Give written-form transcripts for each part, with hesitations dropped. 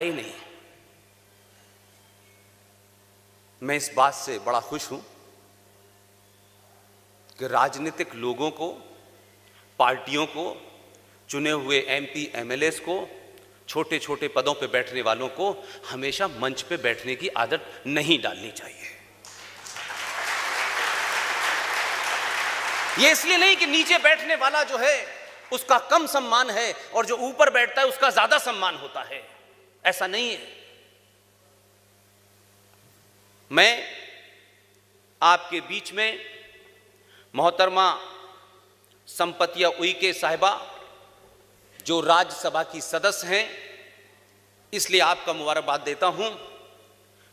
ही नहीं। मैं इस बात से बड़ा खुश हूं कि राजनीतिक लोगों को, पार्टियों को, चुने हुए एमपी एमएलएस को, छोटे छोटे पदों पे बैठने वालों को हमेशा मंच पे बैठने की आदत नहीं डालनी चाहिए। ये इसलिए नहीं कि नीचे बैठने वाला जो है उसका कम सम्मान है और जो ऊपर बैठता है उसका ज्यादा सम्मान होता है, ऐसा नहीं है। मैं आपके बीच में मोहतरमा संपतिया उइके साहिबा जो राज्यसभा की सदस्य हैं, इसलिए आपका मुबारकबाद देता हूं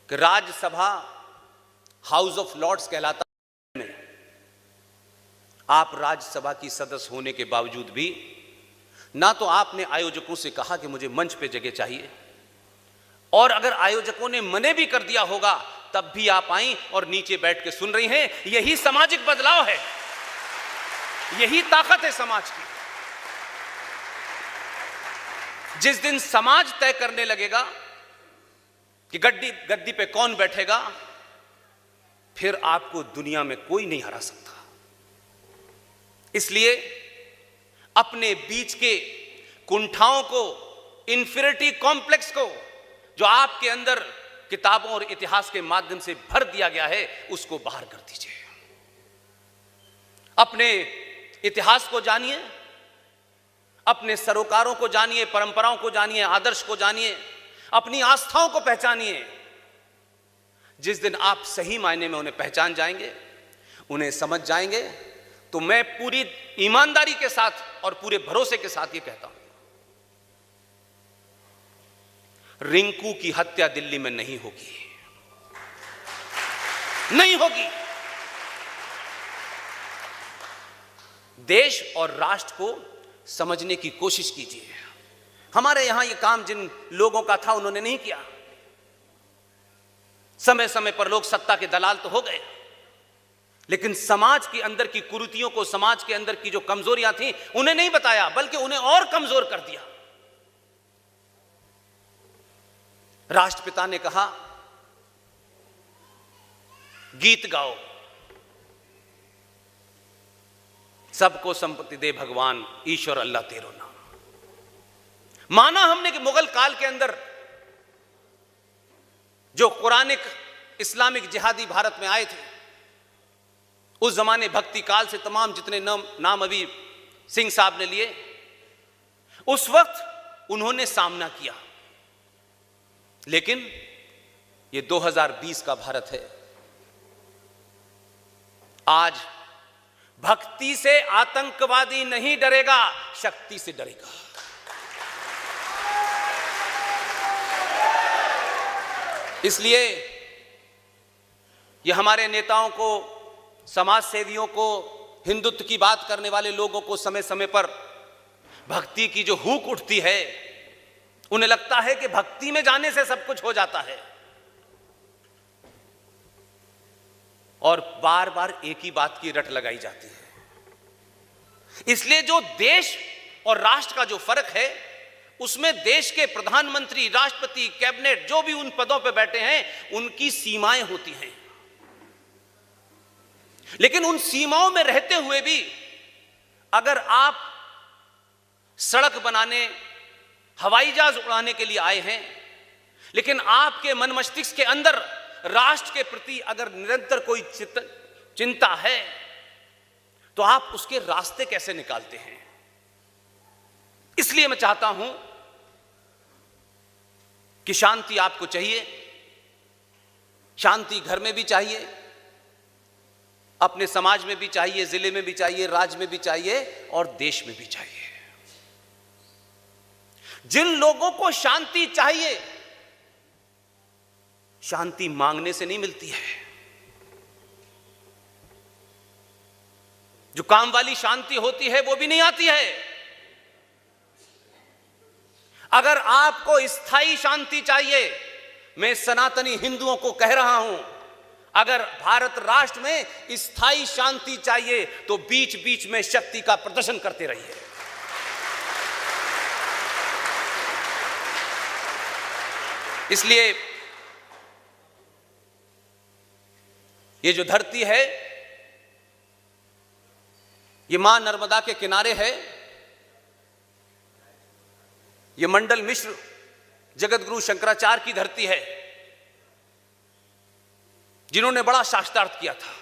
कि राज्यसभा हाउस ऑफ लॉर्ड्स कहलाता है। आप राज्यसभा की सदस्य होने के बावजूद भी ना तो आपने आयोजकों से कहा कि मुझे मंच पे जगह चाहिए, और अगर आयोजकों ने मने भी कर दिया होगा तब भी आप आई और नीचे बैठ के सुन रही हैं। यही सामाजिक बदलाव है, यही ताकत है समाज की। जिस दिन समाज तय करने लगेगा कि गद्दी पे कौन बैठेगा, फिर आपको दुनिया में कोई नहीं हरा सकता। इसलिए अपने बीच के कुंठाओं को, इंफीरियरिटी कॉम्प्लेक्स को, जो आपके अंदर किताबों और इतिहास के माध्यम से भर दिया गया है, उसको बाहर कर दीजिए। अपने इतिहास को जानिए, अपने सरोकारों को जानिए, परंपराओं को जानिए, आदर्श को जानिए, अपनी आस्थाओं को पहचानिए। जिस दिन आप सही मायने में उन्हें पहचान जाएंगे, उन्हें समझ जाएंगे, तो मैं पूरी ईमानदारी के साथ और पूरे भरोसे के साथ ये कहता हूं, रिंकू की हत्या दिल्ली में नहीं होगी, नहीं होगी। देश और राष्ट्र को समझने की कोशिश कीजिए। हमारे यहां ये काम जिन लोगों का था उन्होंने नहीं किया। समय समय पर लोग सत्ता के दलाल तो हो गए, लेकिन समाज के अंदर की कुरीतियों को, समाज के अंदर की जो कमजोरियां थी उन्हें नहीं बताया, बल्कि उन्हें और कमजोर कर दिया। राष्ट्रपिता ने कहा, गीत गाओ, सबको संपत्ति दे भगवान, ईश्वर अल्लाह तेरो नाम। माना हमने कि मुगल काल के अंदर जो कुरानिक इस्लामिक जिहादी भारत में आए थे, उस जमाने भक्ति काल से तमाम जितने नाम अभी सिंह साहब ने लिए, उस वक्त उन्होंने सामना किया। लेकिन ये 2020 का भारत है। आज भक्ति से आतंकवादी नहीं डरेगा, शक्ति से डरेगा। इसलिए ये हमारे नेताओं को, समाज सेवियों को, हिंदुत्व की बात करने वाले लोगों को समय समय पर भक्ति की जो हुक उठती है, उन्हें लगता है कि भक्ति में जाने से सब कुछ हो जाता है, और बार बार एक ही बात की रट लगाई जाती है। इसलिए जो देश और राष्ट्र का जो फर्क है, उसमें देश के प्रधानमंत्री, राष्ट्रपति, कैबिनेट, जो भी उन पदों पर बैठे हैं, उनकी सीमाएं होती हैं। लेकिन उन सीमाओं में रहते हुए भी अगर आप सड़क बनाने, हवाई जहाज उड़ाने के लिए आए हैं, लेकिन आपके मन मस्तिष्क के अंदर राष्ट्र के प्रति अगर निरंतर कोई चिंता है, तो आप उसके रास्ते कैसे निकालते हैं? इसलिए मैं चाहता हूं कि शांति आपको चाहिए, शांति घर में भी चाहिए, अपने समाज में भी चाहिए, जिले में भी चाहिए, राज्य में भी चाहिए, और देश में भी चाहिए। जिन लोगों को शांति चाहिए, शांति मांगने से नहीं मिलती है। जो काम वाली शांति होती है वो भी नहीं आती है। अगर आपको स्थायी शांति चाहिए, मैं सनातनी हिंदुओं को कह रहा हूं, अगर भारत राष्ट्र में स्थायी शांति चाहिए तो बीच बीच में शक्ति का प्रदर्शन करते रहिए। इसलिए ये जो धरती है ये मां नर्मदा के किनारे है। ये मंडल मिश्र जगतगुरु शंकराचार्य की धरती है, जिन्होंने बड़ा शास्त्रार्थ किया था।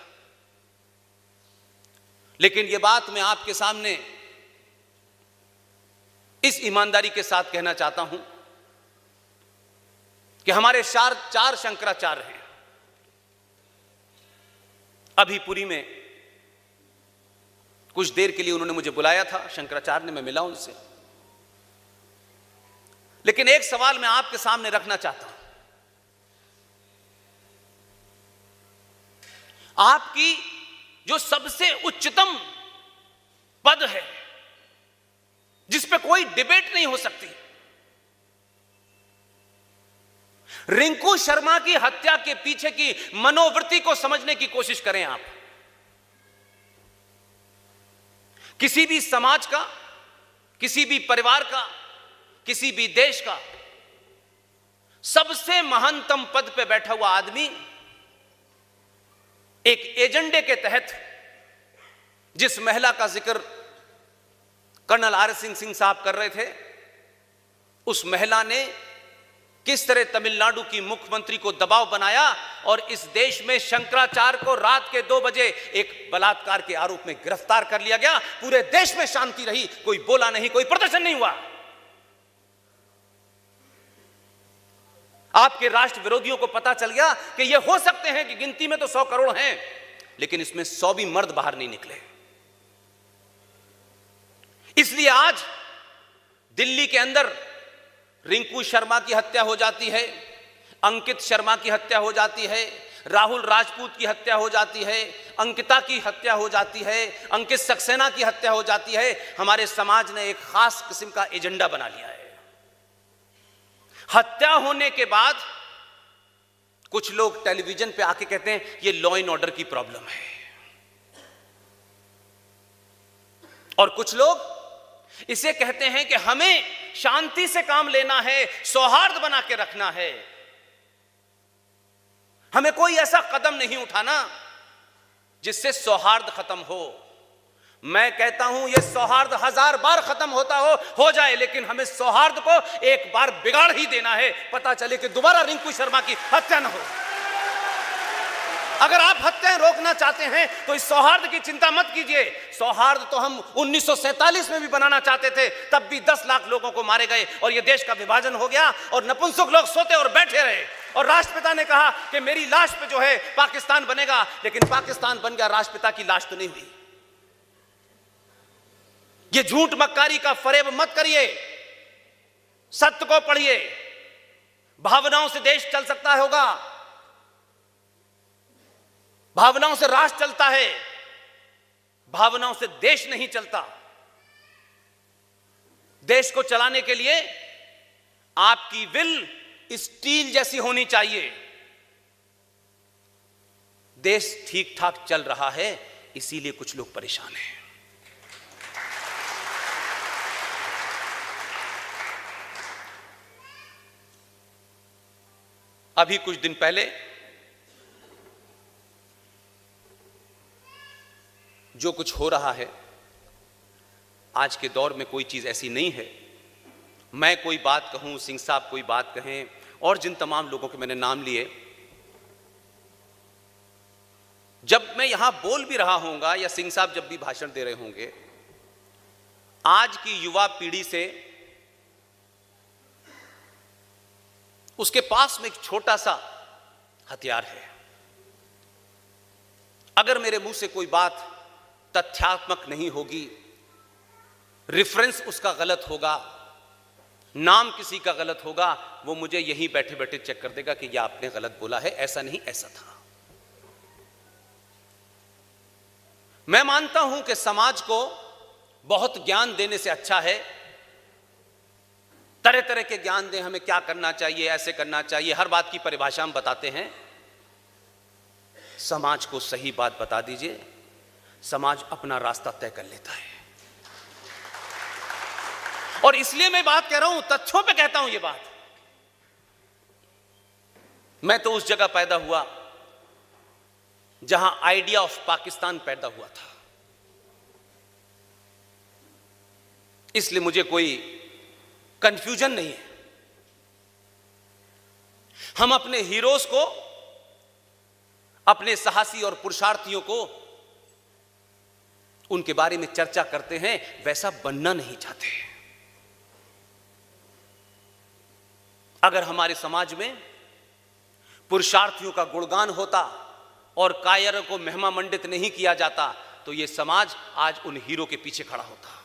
लेकिन ये बात मैं आपके सामने इस ईमानदारी के साथ कहना चाहता हूं कि हमारे चार शंकराचार्य हैं। अभी पुरी में कुछ देर के लिए उन्होंने मुझे बुलाया था, शंकराचार्य ने, मैं मिला उनसे। लेकिन एक सवाल मैं आपके सामने रखना चाहता हूं। आपकी जो सबसे उच्चतम पद है, जिस पे कोई डिबेट नहीं हो सकती, रिंकू शर्मा की हत्या के पीछे की मनोवृत्ति को समझने की कोशिश करें आप। किसी भी समाज का, किसी भी परिवार का, किसी भी देश का सबसे महानतम पद पे बैठा हुआ आदमी एक एजेंडे के तहत, जिस महिला का जिक्र कर्नल आर सिंह साहब कर रहे थे, उस महिला ने किस तरह तमिलनाडु की मुख्यमंत्री को दबाव बनाया और इस देश में शंकराचार्य को रात के 2 बजे एक बलात्कार के आरोप में गिरफ्तार कर लिया गया। पूरे देश में शांति रही, कोई बोला नहीं, कोई प्रदर्शन नहीं हुआ। आपके राष्ट्र विरोधियों को पता चल गया कि यह हो सकते हैं कि गिनती में तो 100 करोड़ हैं, लेकिन इसमें 100 भी मर्द बाहर नहीं निकले। इसलिए आज दिल्ली के अंदर रिंकू शर्मा की हत्या हो जाती है, अंकित शर्मा की हत्या हो जाती है, राहुल राजपूत की हत्या हो जाती है, अंकिता की हत्या हो जाती है, अंकित सक्सेना की हत्या हो जाती है। हमारे समाज ने एक खास किस्म का एजेंडा बना लिया है। हत्या होने के बाद कुछ लोग टेलीविजन पे आके कहते हैं ये लॉ एंड ऑर्डर की प्रॉब्लम है, और कुछ लोग इसे कहते हैं कि हमें शांति से काम लेना है, सौहार्द बना के रखना है, हमें कोई ऐसा कदम नहीं उठाना जिससे सौहार्द खत्म हो। मैं कहता हूं यह सौहार्द 1000 बार खत्म होता हो जाए, लेकिन हमें सौहार्द को एक बार बिगाड़ ही देना है, पता चले कि दोबारा रिंकू शर्मा की हत्या न हो। अगर आप हत्याएं रोकना चाहते हैं तो इस सौहार्द की चिंता मत कीजिए। सौहार्द तो हम 1947 में भी बनाना चाहते थे, तब भी 10 लाख लोगों को मारे गए और यह देश का विभाजन हो गया और नपुंसक लोग सोते और बैठे रहे। और राष्ट्रपिता ने कहा कि मेरी लाश पे जो है पाकिस्तान बनेगा, लेकिन पाकिस्तान बन गया, राष्ट्रपिता की लाश तो नहीं हुई। ये झूठ मक्कारी का फरेब मत करिए, सत्य को पढ़िए। भावनाओं से देश चल सकता होगा, भावनाओं से राष्ट्र चलता है, भावनाओं से देश नहीं चलता। देश को चलाने के लिए आपकी विल स्टील जैसी होनी चाहिए। देश ठीक ठाक चल रहा है, इसीलिए कुछ लोग परेशान हैं। अभी कुछ दिन पहले जो कुछ हो रहा है, आज के दौर में कोई चीज ऐसी नहीं है। मैं कोई बात कहूं, सिंह साहब कोई बात कहें, और जिन तमाम लोगों के मैंने नाम लिए, जब मैं यहां बोल भी रहा होऊंगा या सिंह साहब जब भी भाषण दे रहे होंगे, आज की युवा पीढ़ी से उसके पास में एक छोटा सा हथियार है। अगर मेरे मुंह से कोई बात तथ्यात्मक नहीं होगी, रेफरेंस उसका गलत होगा, नाम किसी का गलत होगा, वो मुझे यहीं बैठे बैठे चेक कर देगा कि यह आपने गलत बोला है, ऐसा नहीं ऐसा था। मैं मानता हूं कि समाज को बहुत ज्ञान देने से अच्छा है तरह तरह के ज्ञान दें, हमें क्या करना चाहिए, ऐसे करना चाहिए, हर बात की परिभाषा हम बताते हैं। समाज को सही बात बता दीजिए, समाज अपना रास्ता तय कर लेता है। और इसलिए मैं बात कह रहा हूं, तथ्यों पे कहता हूं ये बात। मैं तो उस जगह पैदा हुआ जहां आइडिया ऑफ पाकिस्तान पैदा हुआ था, इसलिए मुझे कोई कंफ्यूजन नहीं है। हम अपने हीरोज को, अपने साहसी और पुरुषार्थियों को उनके बारे में चर्चा करते हैं, वैसा बनना नहीं चाहते। अगर हमारे समाज में पुरुषार्थियों का गुणगान होता और कायरों को महिमा मंडित नहीं किया जाता तो यह समाज आज उन हीरो के पीछे खड़ा होता।